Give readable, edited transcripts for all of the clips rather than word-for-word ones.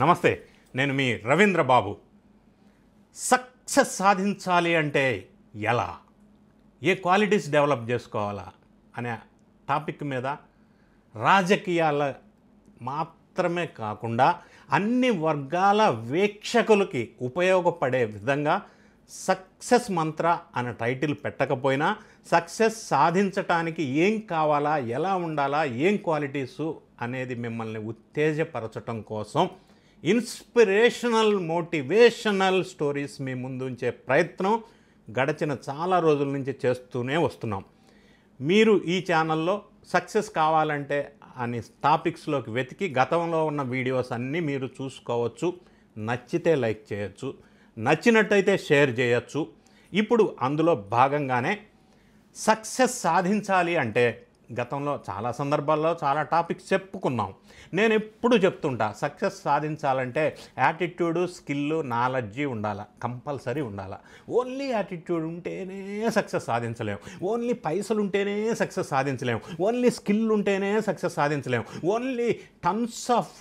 నమస్తే, నేను మీ రవీంద్ర బాబు. సక్సెస్ సాధించాలి అంటే ఎలా, ఏ క్వాలిటీస్ డెవలప్ చేసుకోవాలా అనే టాపిక్ మీద రాజకీయాల మాత్రమే కాకుండా అన్ని వర్గాల వీక్షకులకి ఉపయోగపడే విధంగా సక్సెస్ మంత్ర అనే టైటిల్ పెట్టకపోయినా సక్సెస్ సాధించటానికి ఏం కావాలా, ఎలా ఉండాలా, ఏం క్వాలిటీసు అనేది మిమ్మల్ని ఉత్తేజపరచటం కోసం ఇన్స్పిరేషనల్ మోటివేషనల్ స్టోరీస్ మీ ముందు ఉంచే ప్రయత్నం గడిచిన చాలా రోజుల నుంచి చేస్తూనే వస్తున్నాం. మీరు ఈ ఛానల్లో సక్సెస్ కావాలంటే అని టాపిక్స్లోకి వెతికి గతంలో ఉన్న వీడియోస్ అన్నీ మీరు చూసుకోవచ్చు. నచ్చితే లైక్ చేయొచ్చు, నచ్చినట్టయితే షేర్ చేయొచ్చు. ఇప్పుడు అందులో భాగంగానే సక్సెస్ సాధించాలి అంటే గతంలో చాలా సందర్భాల్లో చాలా టాపిక్స్ చెప్పుకున్నాం. నేను ఎప్పుడు చెప్తుంటా, సక్సెస్ సాధించాలంటే యాటిట్యూడు, స్కిల్, నాలెడ్జి ఉండాలా, కంపల్సరీ ఉండాలా. ఓన్లీ యాటిట్యూడ్ ఉంటేనే సక్సెస్ సాధించలేము, ఓన్లీ పైసలు ఉంటేనే సక్సెస్ సాధించలేము, ఓన్లీ స్కిల్ ఉంటేనే సక్సెస్ సాధించలేము, ఓన్లీ టన్స్ ఆఫ్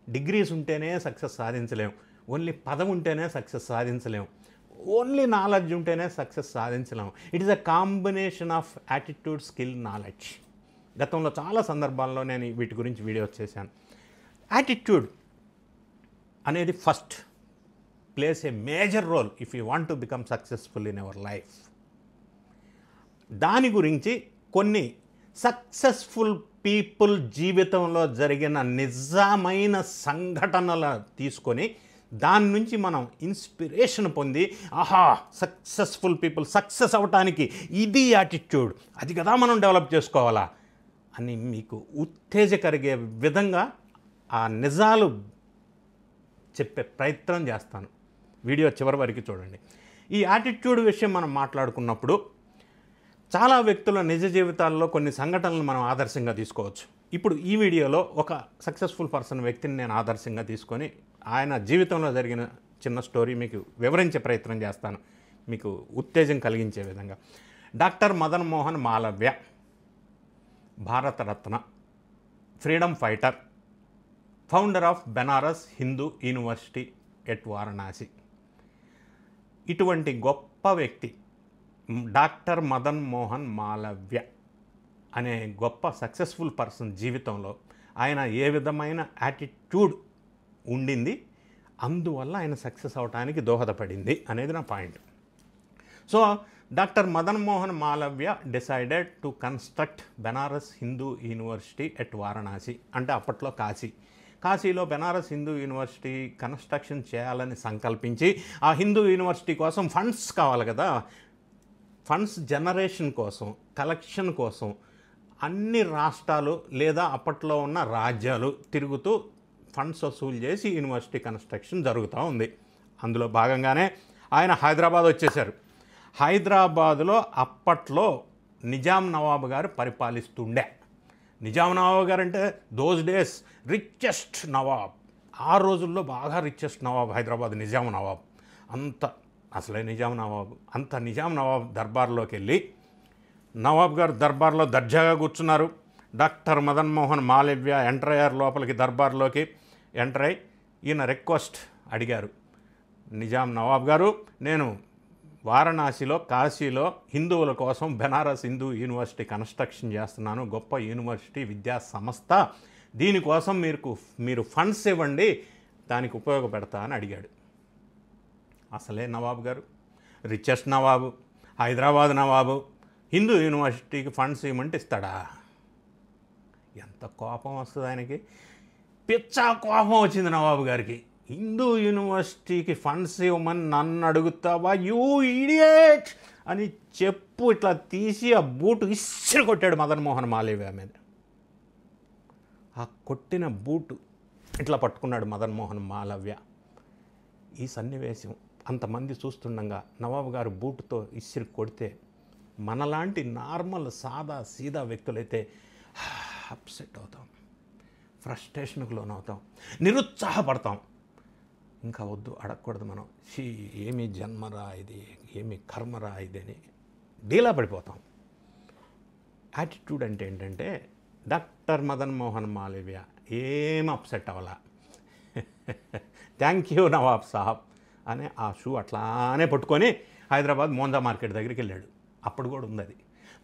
డిగ్రీస్ ఉంటేనే సక్సెస్ సాధించలేము, ఓన్లీ పదం ఉంటేనే సక్సెస్ సాధించలేము, ఓన్లీ నాలెడ్జ్ ఉంటేనే సక్సెస్ సాధించలేము. It is a combination of attitude, skill, knowledge. గతంలో చాలా సందర్భాల్లో నేను వీటి గురించి వీడియోస్ చేశాను. యాటిట్యూడ్ అనేది first place a major role if you want to become successful in our life. దాని గురించి కొన్ని సక్సెస్ఫుల్ పీపుల్ జీవితంలో జరిగిన నిజమైన సంఘటనలు తీసుకొని దాని నుంచి మనం ఇన్స్పిరేషన్ పొంది, ఆహా, సక్సెస్ఫుల్ పీపుల్ సక్సెస్ అవ్వటానికి ఇది యాటిట్యూడ్, అది కదా మనం డెవలప్ చేసుకోవాలా అని మీకు ఉత్తేజకరిగే విధంగా ఆ నిజాలు చెప్పే ప్రయత్నం చేస్తాను. వీడియో చివరి వరకు చూడండి. ఈ యాటిట్యూడ్ విషయం మనం మాట్లాడుకున్నప్పుడు చాలా వ్యక్తుల నిజ జీవితాల్లో కొన్ని సంఘటనలు మనం ఆదర్శంగా తీసుకోవచ్చు. ఇప్పుడు ఈ వీడియోలో ఒక సక్సెస్ఫుల్ పర్సన్ వ్యక్తిని నేను ఆదర్శంగా తీసుకొని ఆయన జీవితంలో జరిగిన చిన్న స్టోరీ మీకు వివరించే ప్రయత్నం చేస్తాను, మీకు ఉత్తేజం కలిగించే విధంగా. Doctor Madan Mohan Malaviya, Bharat Ratna, freedom fighter, founder of Banaras Hindu University at Varanasi. ఇటువంటి గొప్ప వ్యక్తి డాక్టర్ మదన్ మోహన్ మాలవ్య అనే గొప్ప సక్సెస్ఫుల్ పర్సన్ జీవితంలో ఆయన ఏ విధమైన యాటిట్యూడ్ ఉండింది, అందువల్ల ఆయన సక్సెస్ అవడానికి దోహదపడింది అనేది నా point. So doctor Madan Mohan Malaviya decided to construct Banaras Hindu University at Varanasi, అంటే అప్పట్లో కాశీలో బెనారస్ హిందూ యూనివర్సిటీ కన్స్ట్రక్షన్ చేయాలని సంకల్పించి, ఆ హిందూ యూనివర్సిటీ కోసం ఫండ్స్ కావాలి కదా, ఫండ్స్ జనరేషన్ కోసం, కలెక్షన్ కోసం అన్ని రాష్ట్రాలు లేదా అప్పట్లో ఉన్న రాజ్యాలు తిరుగుతూ ఫండ్స్ వసూలు చేసి యూనివర్సిటీ కన్స్ట్రక్షన్ జరుగుతూ ఉంది. అందులో భాగంగానే ఆయన హైదరాబాద్ వచ్చేశారు. హైదరాబాదులో అప్పట్లో నిజాం నవాబు గారు పరిపాలిస్తుండే. నిజాం నవాబు గారు అంటే దోస్ డేస్ రిచెస్ట్ నవాబ్, ఆ రోజుల్లో బాగా రిచెస్ట్ నవాబ్ హైదరాబాద్ నిజాం నవాబ్. అసలే నిజాం నవాబ్ దర్బార్లోకి వెళ్ళి నవాబ్ గారు దర్బార్లో దర్జాగా కూర్చున్నారు. డాక్టర్ మదన్ మోహన్ మాలవ్య ఎంటర్ అయ్యారు లోపలికి, దర్బార్లోకి ఎంటర్ అయ్యి ఈయన రిక్వెస్ట్ అడిగారు. నిజాం నవాబ్ గారు, నేను వారణాసిలో, కాశీలో హిందువుల కోసం బెనారస్ హిందూ యూనివర్సిటీ కన్స్ట్రక్షన్ చేస్తున్నాను, గొప్ప యూనివర్సిటీ, విద్యా సంస్థ, దీనికోసం మీరు ఫండ్స్ ఇవ్వండి, దానికి ఉపయోగపెడతా అని అడిగాడు. అసలే నవాబు గారు రిచెస్ట్ నవాబు, హైదరాబాద్ నవాబు, హిందూ యూనివర్సిటీకి ఫండ్స్ ఇవ్వమంటే ఇస్తాడా? ఎంత కోపం వస్తుంది ఆయనకి, పిచ్చా కోపం వచ్చింది నవాబు గారికి. హిందూ యూనివర్సిటీకి ఫండ్స్ ఇవ్వమని నన్ను అడుగుతావా, యూ ఇడియట్ అని చెప్పు ఇట్లా తీసి ఆ బూటు ఇస్సిరి కొట్టాడు మదన్ మోహన్ మాలవ్య మీద. ఆ కొట్టిన బూటు ఇట్లా పట్టుకున్నాడు మదన్ మోహన్ మాలవ్య. ఈ సన్నివేశం అంతమంది చూస్తుండగా నవాబు గారు బూటుతో ఇస్సిరి కొడితే మనలాంటి నార్మల్ సాదా సీదా వ్యక్తులైతే అప్సెట్ అవుతాం, ఫ్రస్ట్రేషన్కు లోనవుతాం, నిరుత్సాహపడతాం. ఇంకా వద్దు, అడగకూడదు మనం, ఏమి జన్మరా ఇది, ఏమి కర్మరా ఇది అని డీలా పడిపోతాం. యాటిట్యూడ్ అంటే ఏంటంటే డాక్టర్ మదన్ మోహన్ మాలవ్య ఏం అప్సెట్ అవ్వాల, థ్యాంక్ యూ నవాబ్ సాహబ్ అని ఆ షూ అట్లానే పట్టుకొని హైదరాబాద్ మోందా మార్కెట్ దగ్గరికి వెళ్ళాడు. అప్పుడు కూడా ఉంది అది.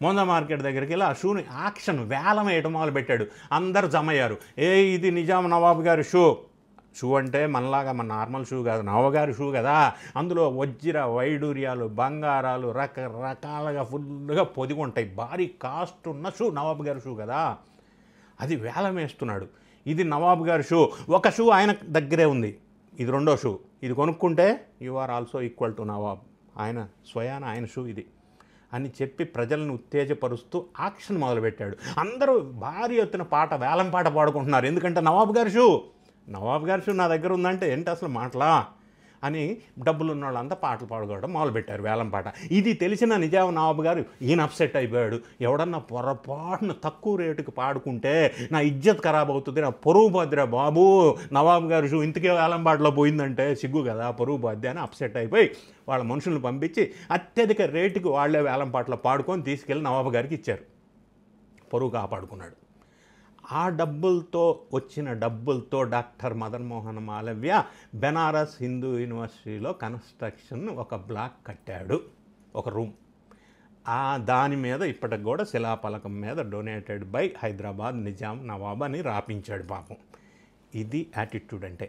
మోందా మార్కెట్ దగ్గరికి వెళ్ళి ఆ షూని యాక్షన్ వేలం వేయడం మొదలుపెట్టాడు. అందరు జమ అయ్యారు. ఇది నిజాం నవాబ్ గారి షూ. షూ అంటే మనలాగా మన నార్మల్ షూ కాదు, నవాబ్ గారి షూ కదా. అందులో వజ్ర వైడూర్యాలు బంగారాలు రకరకాలుగా ఫుల్గా పొదిగి ఉంటాయి. భారీ కాస్ట్ ఉన్న షూ నవాబ్ గారి షూ కదా. అది వేలం వేస్తున్నాడు. ఇది నవాబ్ గారి షూ. ఒక షూ ఆయన దగ్గరే ఉంది, ఇది రెండో షూ. ఇది కొనుక్కుంటే you are also equal to నవాబ్. ఆయన షూ ఇది అని చెప్పి ప్రజలను ఉత్తేజపరుస్తూ యాక్షన్ మొదలుపెట్టాడు. అందరూ భారీ ఎత్తున వేలం పాట పాడుకుంటున్నారు. ఎందుకంటే నవాబ్ గారి షూ నా దగ్గర ఉందంటే ఏంటి అసలు మాటలా అని డబ్బులు ఉన్న వాళ్ళంతా పాటలు పాడుకోవడం మొదలుపెట్టారు, వేలం పాట. ఇది తెలిసిన నిజాం నవాబు గారు ఈయన అప్సెట్ అయిపోయాడు. ఎవడన్నా పొరపాటున తక్కువ రేటుకి పాడుకుంటే నా ఇజ్జత్ ఖరాబ్ అవుతుంది, నా పరువు బాధ్య బాబు, నవాబు గారు షూ ఇంతకే వేలం పాటలో పోయిందంటే సిగ్గు కదా, పరువు బాధ్య అని అప్సెట్ అయిపోయి వాళ్ళ మనుషులను పంపించి అత్యధిక రేటుకి వాళ్ళే వేలం పాటలో పాడుకొని తీసుకెళ్ళి నవాబు గారికి ఇచ్చారు. పరువు కాపాడుకున్నాడు. ఆ వచ్చిన డబ్బులతో డాక్టర్ మదన్ మోహన్ మాలవ్య బెనారస్ హిందూ యూనివర్సిటీలో కన్స్ట్రక్షన్ ఒక బ్లాక్ కట్టాడు, ఒక రూమ్. దాని మీద ఇప్పటికి కూడా శిలాఫలకం మీద డొనేటెడ్ బై హైదరాబాద్ నిజాం నవాబ్ అని రాపించాడు పాపం. ఇది యాటిట్యూడ్ అంటే.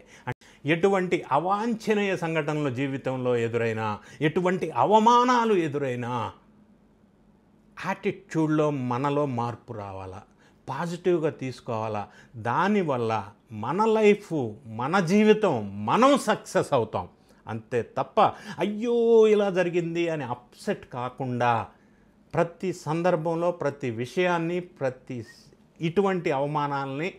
ఎటువంటి అవాంఛనీయ సంఘటనలు జీవితంలో ఎదురైనా, ఎటువంటి అవమానాలు ఎదురైనా యాటిట్యూడ్లో మనలో మార్పు రావాలా, పాజిటివ్గా తీసుకోవాలా. దానివల్ల మన లైఫ్, మన జీవితం, మనం సక్సెస్ అవుతాం. అంతే తప్ప అయ్యో ఇలా జరిగింది అని అప్సెట్ కాకుండా ప్రతి సందర్భంలో ప్రతి విషయాన్ని ఇటువంటి అవమానాలని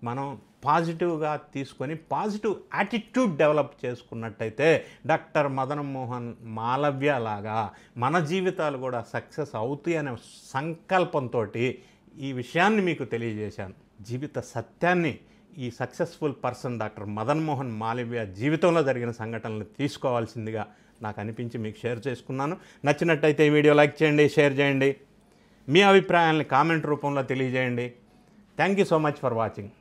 మనం పాజిటివ్గా తీసుకొని పాజిటివ్ యాటిట్యూడ్ డెవలప్ చేసుకున్నట్టయితే డాక్టర్ మదన్ మోహన్ మాలవ్య లాగా మన జీవితాలు కూడా సక్సెస్ అవుతాయి అనే సంకల్పంతో ఈ విషయాన్ని మీకు తెలియజేశాను. జీవిత సత్యాన్ని ఈ successful person doctor Madan Mohan Malaviya జీవితంలో జరిగిన సంఘటనలు తీసుకోవాల్సిందిగా నాకు అనిపించి మీకు షేర్ చేసుకున్నాను. నచ్చినట్టయితే ఈ వీడియో లైక్ చేయండి, షేర్ చేయండి, మీ అభిప్రాయాన్ని కామెంట్ రూపంలో తెలియజేయండి. Thank you so much for watching.